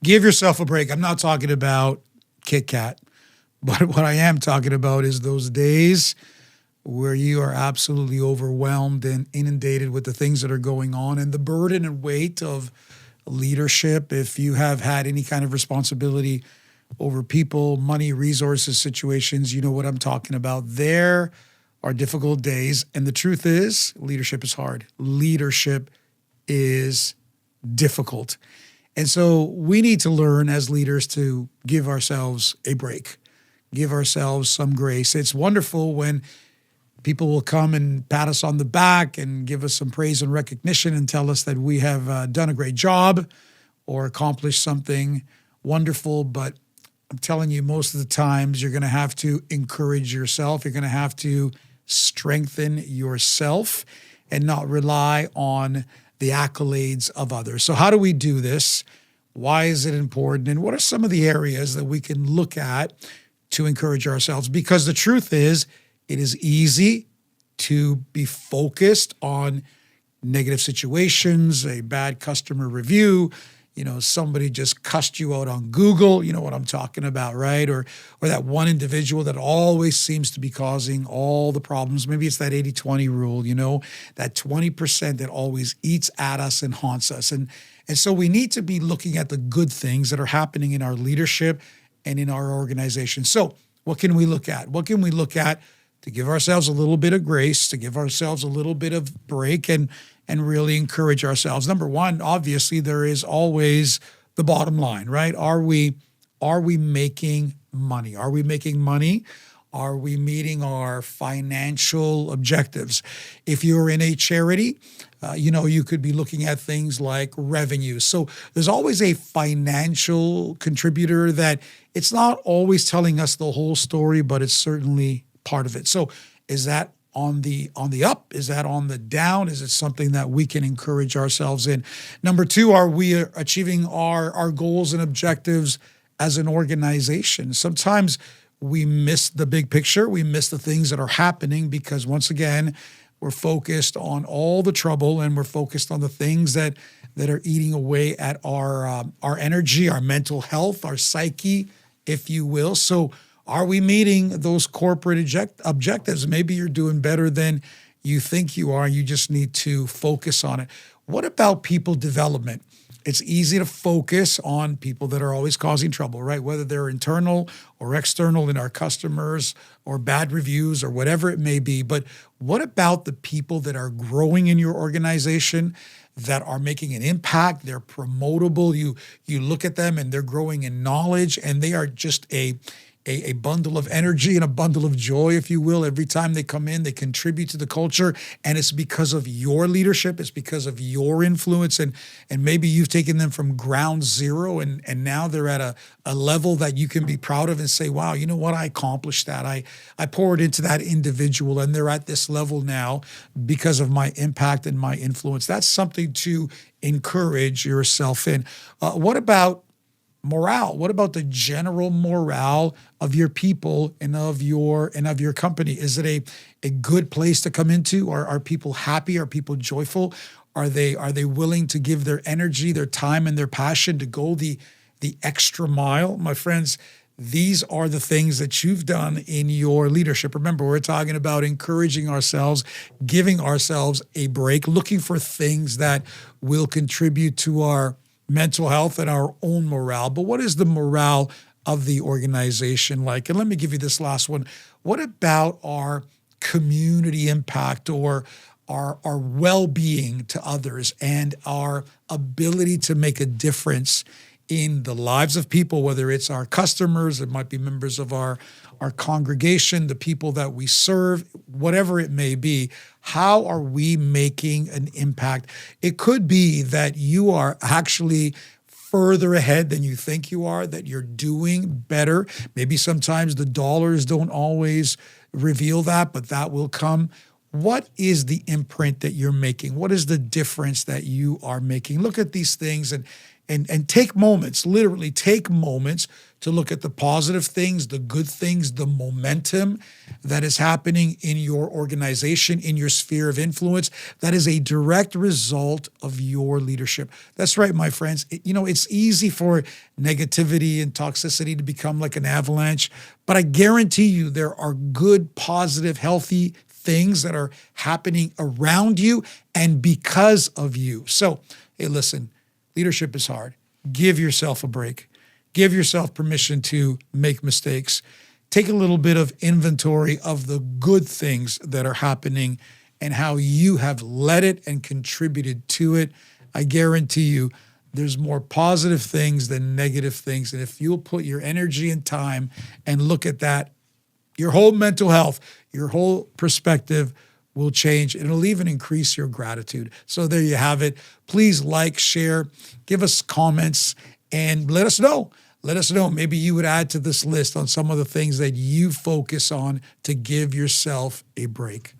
Give yourself a break. I'm not talking about Kit Kat, but what I am talking about is those days where you are absolutely overwhelmed and inundated with the things that are going on and the burden and weight of leadership. If you have had any kind of responsibility over people, money, resources, situations, you know what I'm talking about. There are difficult days. And the truth is, leadership is hard. Leadership is difficult. And so we need to learn as leaders to give ourselves a break, give ourselves some grace. It's wonderful when people will come and pat us on the back and give us some praise and recognition and tell us that we have done a great job or accomplished something wonderful. But I'm telling you, most of the times you're going to have to encourage yourself. You're going to have to strengthen yourself and not rely on the accolades of others. So how do we do this? Why is it important? And what are some of the areas that we can look at to encourage ourselves? Because the truth is, it is easy to be focused on negative situations, a bad customer review, somebody just cussed you out on Google, you know what I'm talking about, right? Or that one individual that always seems to be causing all the problems. Maybe it's that 80-20 rule, that 20% that always eats at us and haunts us. And so we need to be looking at the good things that are happening in our leadership and in our organization. So what can we look at? What can we look at to give ourselves a little bit of grace, to give ourselves a little bit of break and really encourage ourselves? Number one, obviously, there is always the bottom line, right? Are we making money? Are we making money? Are we meeting our financial objectives? If you're in a charity, you could be looking at things like revenue. So there's always a financial contributor that it's not always telling us the whole story, but it's certainly part of it. So is that on the up? Is that on the down? Is it something that we can encourage ourselves in? Number two, are we achieving our goals and objectives as an organization? Sometimes we miss the big picture. We miss the things that are happening because, once again, we're focused on all the trouble and we're focused on the things that are eating away at our energy, our mental health, our psyche, if you will. So are we meeting those corporate objectives? Maybe you're doing better than you think you are. You just need to focus on it. What about people development? It's easy to focus on people that are always causing trouble, right? Whether they're internal or external in our customers or bad reviews or whatever it may be. But what about the people that are growing in your organization, that are making an impact? They're promotable. You look at them and they're growing in knowledge and they are just a bundle of energy and a bundle of joy, if you will. Every time they come in, they contribute to the culture. And it's because of your leadership. It's because of your influence. And maybe you've taken them from ground zero and now they're at a level that you can be proud of and say, wow, you know what? I accomplished that. I poured into that individual and they're at this level now because of my impact and my influence. That's something to encourage yourself in. What about morale? What about the general morale of your people and of your company? Is it a good place to come into? Are people happy? Are people joyful? Are they willing to give their energy, their time, and their passion to go the extra mile? My friends, these are the things that you've done in your leadership. Remember, we're talking about encouraging ourselves, giving ourselves a break, looking for things that will contribute to our mental health and our own morale. But what is the morale of the organization like? And let me give you this last one. What about our community impact or our well-being to others and our ability to make a difference in the lives of people, whether it's our customers, it might be members of our congregation, the people that we serve, whatever it may be? How are we making an impact? It could be that you are actually further ahead than you think you are, that you're doing better. Maybe sometimes the dollars don't always reveal that, but that will come. What is the imprint that you're making? What is the difference that you are making? Look at these things and and take moments, literally take moments to look at the positive things, the good things, the momentum that is happening in your organization, in your sphere of influence. That is a direct result of your leadership. That's right, my friends. It's easy for negativity and toxicity to become like an avalanche, but I guarantee you there are good, positive, healthy things that are happening around you and because of you. So, hey, listen, leadership is hard. Give yourself a break. Give yourself permission to make mistakes. Take a little bit of inventory of the good things that are happening and how you have led it and contributed to it. I guarantee you there's more positive things than negative things. And if you'll put your energy and time and look at that, your whole mental health, your whole perspective will change. It'll even increase your gratitude. So there you have it. Please like, share, give us comments, and let us know. Let us know. Maybe you would add to this list on some of the things that you focus on to give yourself a break.